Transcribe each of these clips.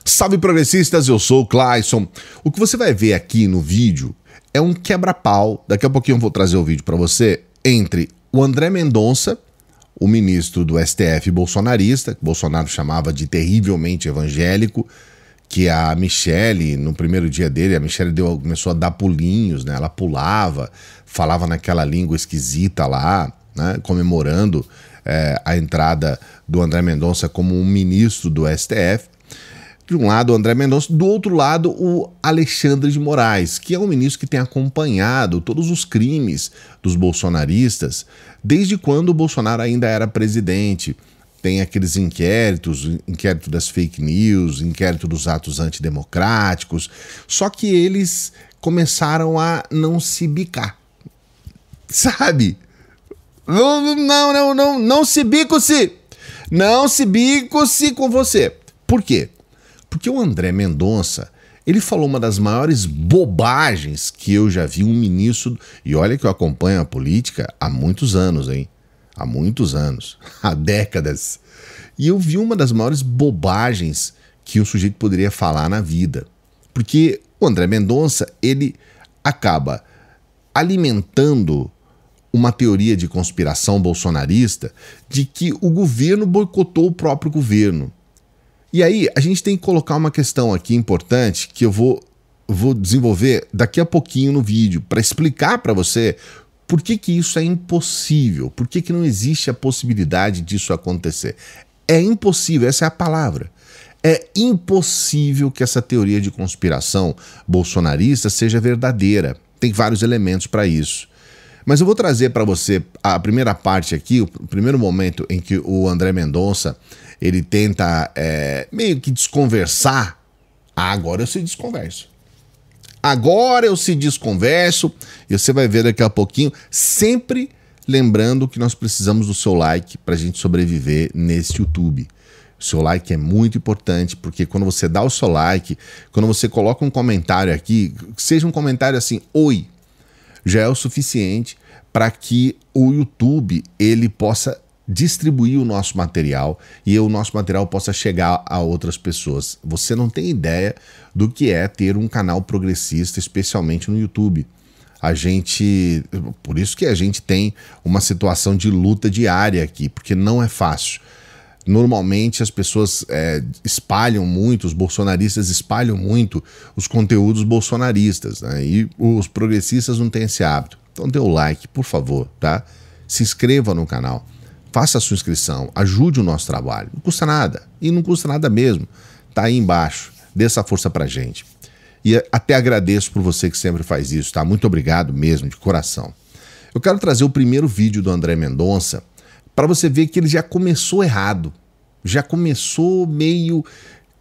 Salve progressistas, eu sou o Clayson. O que você vai ver aqui no vídeo é um quebra-pau, daqui a pouquinho eu vou trazer o vídeo para você, entre o André Mendonça, o ministro do STF bolsonarista, que Bolsonaro chamava de terrivelmente evangélico, que a Michelle, no primeiro dia dele, a Michelle começou a dar pulinhos, né? Ela pulava, falava naquela língua esquisita lá, né? Comemorando a entrada do André Mendonça como um ministro do STF. De um lado o André Mendonça, do outro lado o Alexandre de Moraes, que é um ministro que tem acompanhado todos os crimes dos bolsonaristas desde quando o Bolsonaro ainda era presidente. Tem aqueles inquéritos, inquérito das fake news, inquérito dos atos antidemocráticos, só que eles começaram a não se bicar, sabe? Não se bico-se! Não se bico-se com você. Por quê? Porque o André Mendonça, ele falou uma das maiores bobagens que eu já vi um ministro... E olha que eu acompanho a política há muitos anos, hein? Há muitos anos, há décadas. E eu vi uma das maiores bobagens que um sujeito poderia falar na vida. Porque o André Mendonça, ele acaba alimentando uma teoria de conspiração bolsonarista de que o governo boicotou o próprio governo. E aí, a gente tem que colocar uma questão aqui importante que eu vou desenvolver daqui a pouquinho no vídeo para explicar para você por que isso é impossível, por que não existe a possibilidade disso acontecer. É impossível, essa é a palavra. É impossível que essa teoria de conspiração bolsonarista seja verdadeira. Tem vários elementos para isso. Mas eu vou trazer para você a primeira parte aqui, o primeiro momento em que o André Mendonça ele tenta meio que desconversar. Agora eu se desconverso. Agora eu se desconverso e você vai ver daqui a pouquinho, sempre lembrando que nós precisamos do seu like para a gente sobreviver nesse YouTube. O seu like é muito importante, porque quando você dá o seu like, quando você coloca um comentário aqui, seja um comentário assim, oi, já é o suficiente para que o YouTube ele possa distribuir o nosso material e o nosso material possa chegar a outras pessoas. Você não tem ideia do que é ter um canal progressista, especialmente no YouTube. Por isso que a gente tem uma situação de luta diária aqui, porque não é fácil. Normalmente as pessoas espalham muito, os bolsonaristas espalham muito os conteúdos bolsonaristas, né? E os progressistas não têm esse hábito. Então dê o like, por favor, tá? Se inscreva no canal, faça a sua inscrição, ajude o nosso trabalho. Não custa nada, e não custa nada mesmo. Tá aí embaixo, dê essa força pra gente. E até agradeço por você que sempre faz isso, tá? Muito obrigado mesmo, de coração. Eu quero trazer o primeiro vídeo do André Mendonça para você ver que ele já começou errado, já começou meio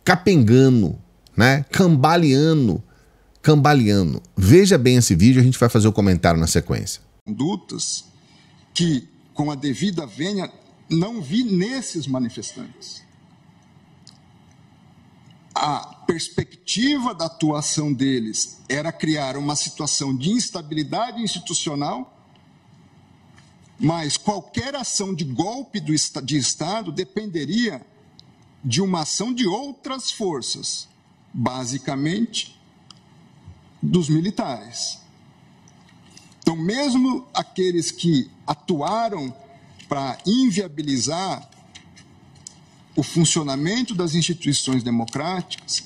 capengando, né? Cambaleando. Veja bem esse vídeo, a gente vai fazer o comentário na sequência. Condutas que, com a devida vênia, não vi nesses manifestantes. A perspectiva da atuação deles era criar uma situação de instabilidade institucional, mas qualquer ação de golpe de Estado dependeria de uma ação de outras forças, basicamente dos militares. Então, mesmo aqueles que atuaram para inviabilizar o funcionamento das instituições democráticas,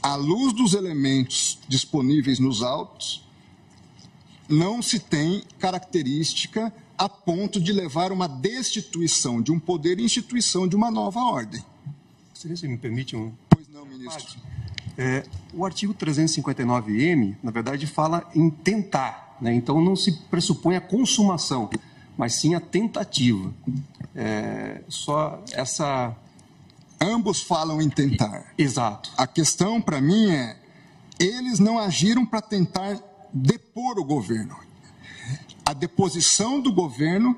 à luz dos elementos disponíveis nos autos, não se tem característica a ponto de levar uma destituição de um poder e instituição de uma nova ordem. Excelência, me permite um... Pois não, ministro. O artigo 359-M, na verdade, fala em tentar, né? Então não se pressupõe a consumação, mas sim a tentativa. Só essa... Ambos falam em tentar. Exato. A questão, para mim, eles não agiram para tentar depor o governo. A deposição do governo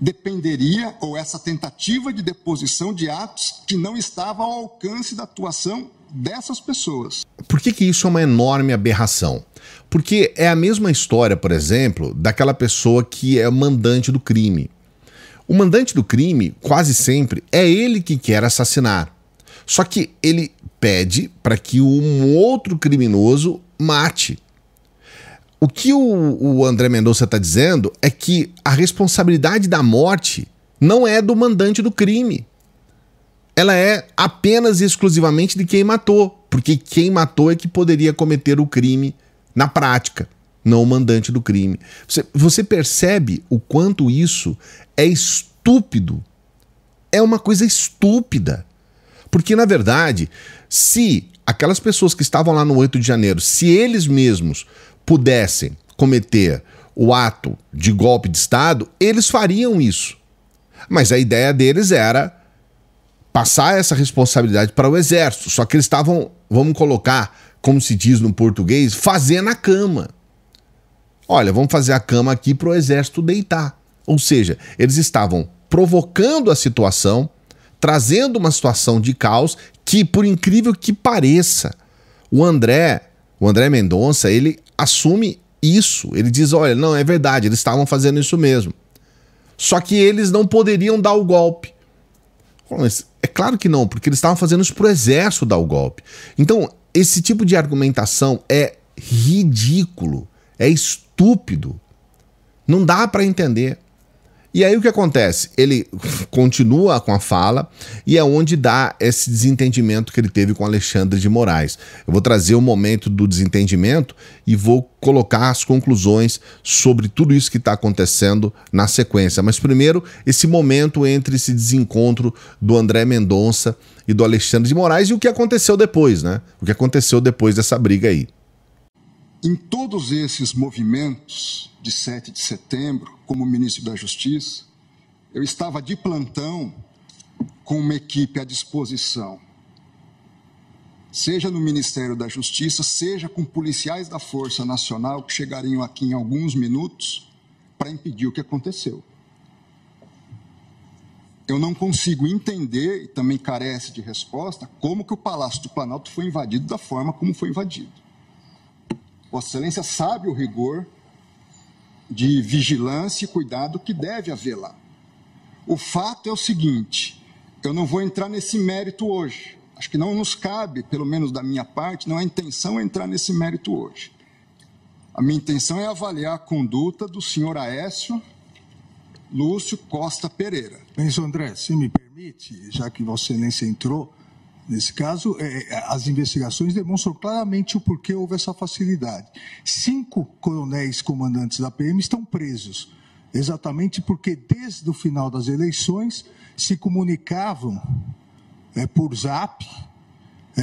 dependeria, ou essa tentativa de deposição de atos que não estava ao alcance da atuação dessas pessoas. Por que isso é uma enorme aberração? Porque é a mesma história, por exemplo, daquela pessoa que é o mandante do crime. O mandante do crime, quase sempre, é ele que quer assassinar. Só que ele pede para que um outro criminoso mate. O que o André Mendonça está dizendo é que a responsabilidade da morte não é do mandante do crime. Ela é apenas e exclusivamente de quem matou, porque quem matou é que poderia cometer o crime na prática, não o mandante do crime. Você percebe o quanto isso é estúpido? É uma coisa estúpida. Porque, na verdade, se aquelas pessoas que estavam lá no 8 de janeiro, se eles mesmos pudessem cometer o ato de golpe de Estado, eles fariam isso. Mas a ideia deles era passar essa responsabilidade para o Exército. Só que eles estavam, vamos colocar, como se diz no português, fazendo a cama. Olha, vamos fazer a cama aqui para o Exército deitar. Ou seja, eles estavam provocando a situação, trazendo uma situação de caos que, por incrível que pareça, o André Mendonça, ele assume isso. Ele diz, olha, não, é verdade, eles estavam fazendo isso mesmo. Só que eles não poderiam dar o golpe. Mas é claro que não, porque eles estavam fazendo isso para o Exército dar o golpe. Então, esse tipo de argumentação é ridículo, é estúpido. Não dá para entender. E aí o que acontece? Ele continua com a fala e é onde dá esse desentendimento que ele teve com Alexandre de Moraes. Eu vou trazer o momento do desentendimento e vou colocar as conclusões sobre tudo isso que está acontecendo na sequência. Mas primeiro, esse momento entre esse desencontro do André Mendonça e do Alexandre de Moraes e o que aconteceu depois, né? O que aconteceu depois dessa briga aí. Em todos esses movimentos de 7 de setembro, como ministro da Justiça, eu estava de plantão com uma equipe à disposição, seja no Ministério da Justiça, seja com policiais da Força Nacional que chegariam aqui em alguns minutos para impedir o que aconteceu. Eu não consigo entender, e também carece de resposta, como que o Palácio do Planalto foi invadido da forma como foi invadido. Vossa Excelência sabe o rigor de vigilância e cuidado que deve haver lá. O fato é o seguinte, eu não vou entrar nesse mérito hoje. Acho que não nos cabe, pelo menos da minha parte, não é intenção entrar nesse mérito hoje. A minha intenção é avaliar a conduta do senhor Aécio Lúcio Costa Pereira. Ministro André, se me permite, já que Vossa Excelência entrou, nesse caso, as investigações demonstram claramente o porquê houve essa facilidade. 5 coronéis comandantes da PM estão presos, exatamente porque desde o final das eleições se comunicavam por zap,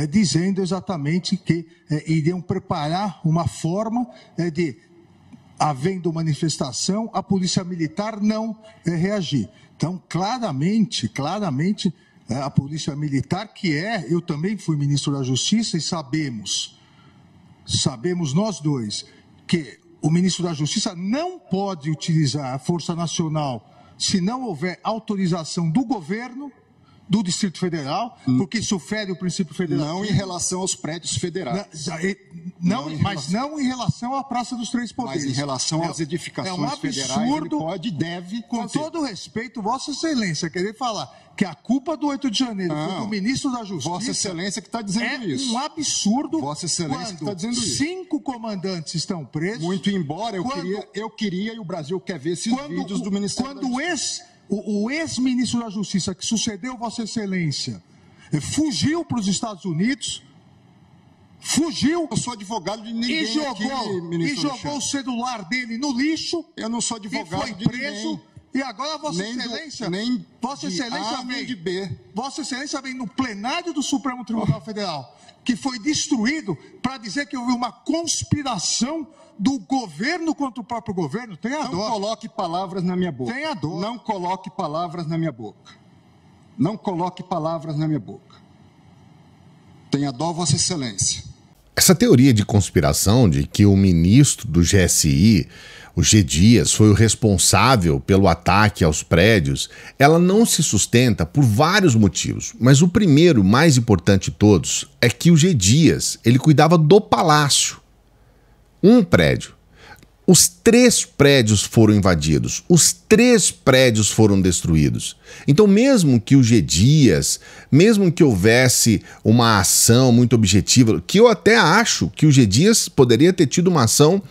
dizendo exatamente que iriam preparar uma forma de, havendo manifestação, a Polícia Militar não reagir. Então, claramente, a Polícia Militar, eu também fui ministro da Justiça e sabemos nós dois, que o ministro da Justiça não pode utilizar a Força Nacional se não houver autorização do governo, do Distrito Federal, porque isso fere o princípio federal. Não em relação aos prédios federais. Mas não em relação à Praça dos Três Poderes. Mas em relação às edificações federais, ele pode e deve com conter. todo respeito, Vossa Excelência, querer falar que a culpa do 8 de janeiro foi do ministro da Justiça... Vossa Excelência que está dizendo isso. É um absurdo. Vossa Excelência que está dizendo isso. 5 comandantes estão presos... Muito embora eu queria e o Brasil quer ver esses vídeos do Ministério da Justiça. O ex-ministro da Justiça, que sucedeu Vossa Excelência, fugiu para os Estados Unidos, fugiu... Eu sou advogado de ninguém e jogou o celular dele no lixo... Eu não sou advogado e foi de preso, ninguém. E agora Vossa Excelência... Vossa Excelência vem no plenário do Supremo Tribunal Federal, que foi destruído, para dizer que houve uma conspiração do governo contra o próprio governo. Tenha dó. Não coloque palavras na minha boca. Tenha dó. Não coloque palavras na minha boca. Não coloque palavras na minha boca. Tenha dó, Vossa Excelência. Essa teoria de conspiração de que o ministro do GSI, o G. Dias, foi o responsável pelo ataque aos prédios, ela não se sustenta por vários motivos. Mas o primeiro, mais importante de todos, é que o G. Dias, ele cuidava do palácio. Um prédio. Os 3 prédios foram invadidos, os 3 prédios foram destruídos. Então, mesmo que o G. Dias, mesmo que houvesse uma ação muito objetiva, que eu até acho que o G. Dias poderia ter tido uma ação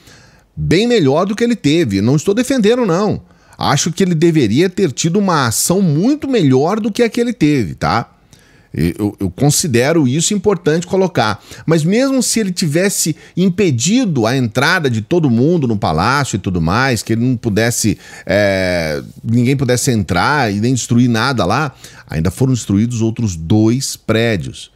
bem melhor do que ele teve, não estou defendendo não. Acho que ele deveria ter tido uma ação muito melhor do que a que ele teve, tá? Eu considero isso importante colocar. Mas mesmo se ele tivesse impedido a entrada de todo mundo no palácio e tudo mais, que ele não pudesse, ninguém pudesse entrar e nem destruir nada lá, ainda foram destruídos outros 2 prédios.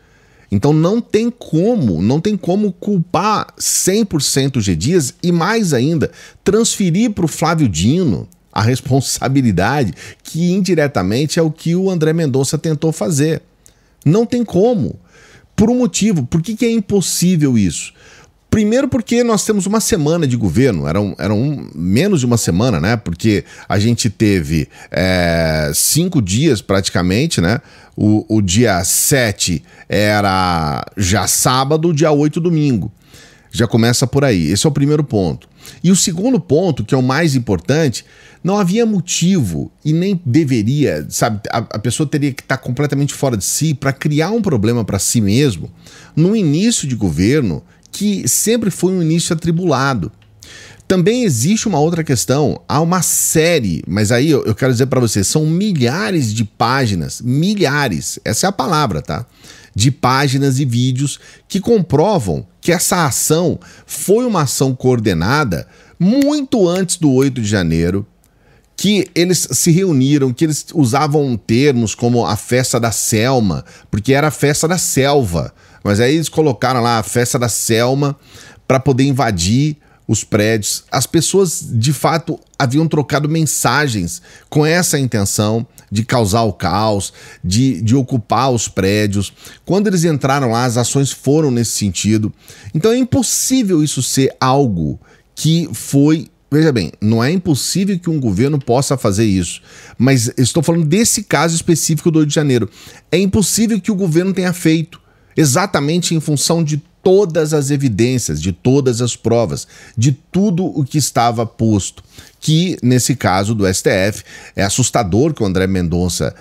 Então não tem como culpar 100% o G. Dias e mais ainda, transferir para o Flávio Dino a responsabilidade, que indiretamente é o que o André Mendonça tentou fazer. Não tem como. Por um motivo. Por que é impossível isso? Primeiro porque nós temos uma semana de governo, menos de uma semana, né? Porque a gente teve 5 dias praticamente, né? O dia 7 era já sábado, o dia 8 domingo. Já começa por aí. Esse é o primeiro ponto. E o segundo ponto, que é o mais importante, não havia motivo e nem deveria, sabe? A pessoa teria que estar completamente fora de si para criar um problema para si mesmo no início de governo, que sempre foi um início atribulado. Também existe uma outra questão, há uma série, mas aí eu quero dizer para vocês, são milhares de páginas, milhares, essa é a palavra, tá? De páginas e vídeos que comprovam que essa ação foi uma ação coordenada muito antes do 8 de janeiro, que eles se reuniram, que eles usavam termos como a festa da Selma, porque era a festa da selva, mas aí eles colocaram lá a festa da Selma para poder invadir os prédios. As pessoas, de fato, haviam trocado mensagens com essa intenção de causar o caos, de ocupar os prédios. Quando eles entraram lá, as ações foram nesse sentido. Então é impossível isso ser algo que foi... Veja bem, não é impossível que um governo possa fazer isso, mas estou falando desse caso específico do 8 de janeiro. É impossível que o governo tenha feito, exatamente em função de todas as evidências, de todas as provas, de tudo o que estava posto. Que, nesse caso do STF, é assustador que o André Mendonça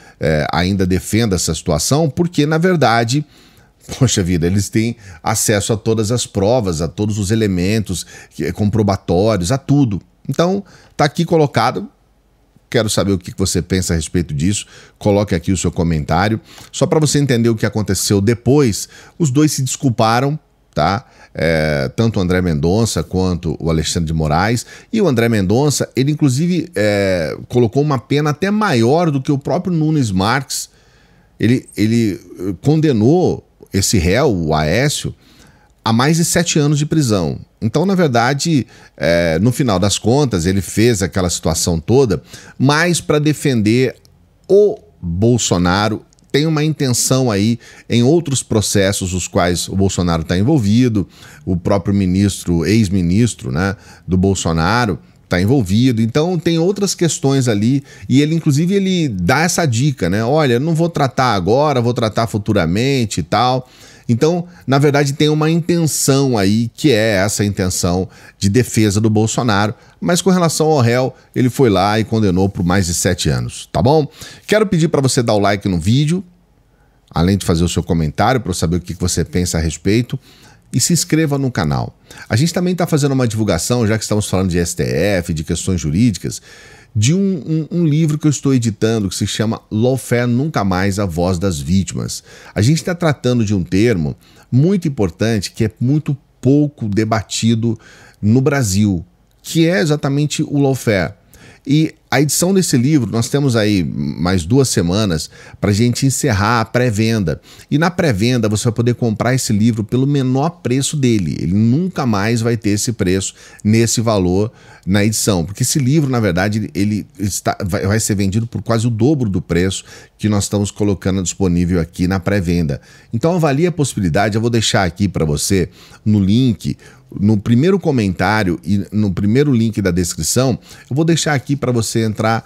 ainda defenda essa situação, porque, na verdade, poxa vida, eles têm acesso a todas as provas, a todos os elementos comprobatórios, a tudo. Então, tá aqui colocado. Quero saber o que você pensa a respeito disso. Coloque aqui o seu comentário. Só para você entender o que aconteceu depois, os dois se desculparam, tá? Tanto o André Mendonça quanto o Alexandre de Moraes. E o André Mendonça, ele inclusive colocou uma pena até maior do que o próprio Nunes Marques. Ele condenou esse réu, o Aécio, a mais de 7 anos de prisão. Então, na verdade, no final das contas, ele fez aquela situação toda, mas para defender o Bolsonaro. Tem uma intenção aí em outros processos os quais o Bolsonaro está envolvido, o próprio ministro, ex-ministro, né, do Bolsonaro está envolvido, então tem outras questões ali, e ele inclusive ele dá essa dica, né, olha, não vou tratar agora, vou tratar futuramente e tal. Então, na verdade, tem uma intenção aí, que é essa intenção de defesa do Bolsonaro, mas com relação ao réu, ele foi lá e condenou por mais de 7 anos, tá bom? Quero pedir para você dar o like no vídeo, além de fazer o seu comentário, para eu saber o que você pensa a respeito, e se inscreva no canal. A gente também está fazendo uma divulgação, já que estamos falando de STF, de questões jurídicas, de um livro que eu estou editando que se chama Lawfare Nunca Mais, a Voz das Vítimas. A gente está tratando de um termo muito importante que é muito pouco debatido no Brasil, que é exatamente o lawfare. E a edição desse livro, nós temos aí mais 2 semanas para a gente encerrar a pré-venda. E na pré-venda você vai poder comprar esse livro pelo menor preço dele. Ele nunca mais vai ter esse preço nesse valor na edição. Porque esse livro, na verdade, ele vai ser vendido por quase o dobro do preço que nós estamos colocando disponível aqui na pré-venda. Então avalie a possibilidade, eu vou deixar aqui para você no link, no primeiro comentário e no primeiro link da descrição, eu vou deixar aqui para você entrar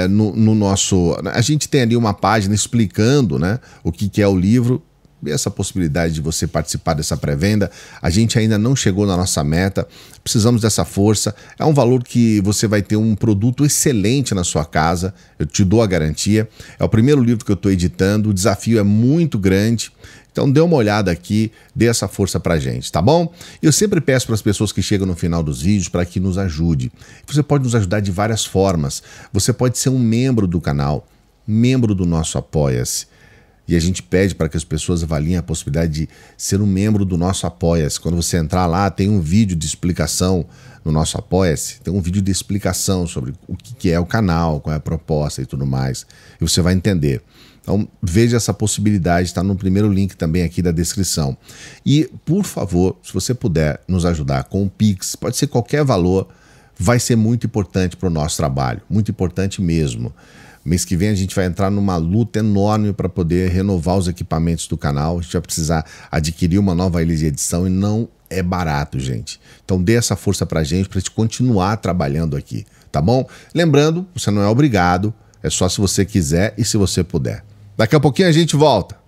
no nosso... A gente tem ali uma página explicando, né, o que é o livro. vê essa possibilidade de você participar dessa pré-venda. A gente ainda não chegou na nossa meta, precisamos dessa força. É um valor que você vai ter um produto excelente na sua casa, eu te dou a garantia. É o primeiro livro que eu estou editando, o desafio é muito grande. Então dê uma olhada aqui, dê essa força pra gente, tá bom? Eu sempre peço para as pessoas que chegam no final dos vídeos para que nos ajude. Você pode nos ajudar de várias formas. Você pode ser um membro do canal, membro do nosso Apoia-se. E a gente pede para que as pessoas avaliem a possibilidade de ser um membro do nosso Apoia-se. Quando você entrar lá, tem um vídeo de explicação no nosso Apoia-se, tem um vídeo de explicação sobre o que é o canal, qual é a proposta e tudo mais. E você vai entender. Então veja essa possibilidade, está no primeiro link também aqui da descrição. E, por favor, se você puder nos ajudar com o Pix, pode ser qualquer valor, vai ser muito importante para o nosso trabalho, muito importante mesmo. Mês que vem a gente vai entrar numa luta enorme para poder renovar os equipamentos do canal, a gente vai precisar adquirir uma nova ilha de edição e não é barato, gente. Então dê essa força para a gente continuar trabalhando aqui, tá bom? Lembrando, você não é obrigado, é só se você quiser e se você puder. Daqui a pouquinho a gente volta.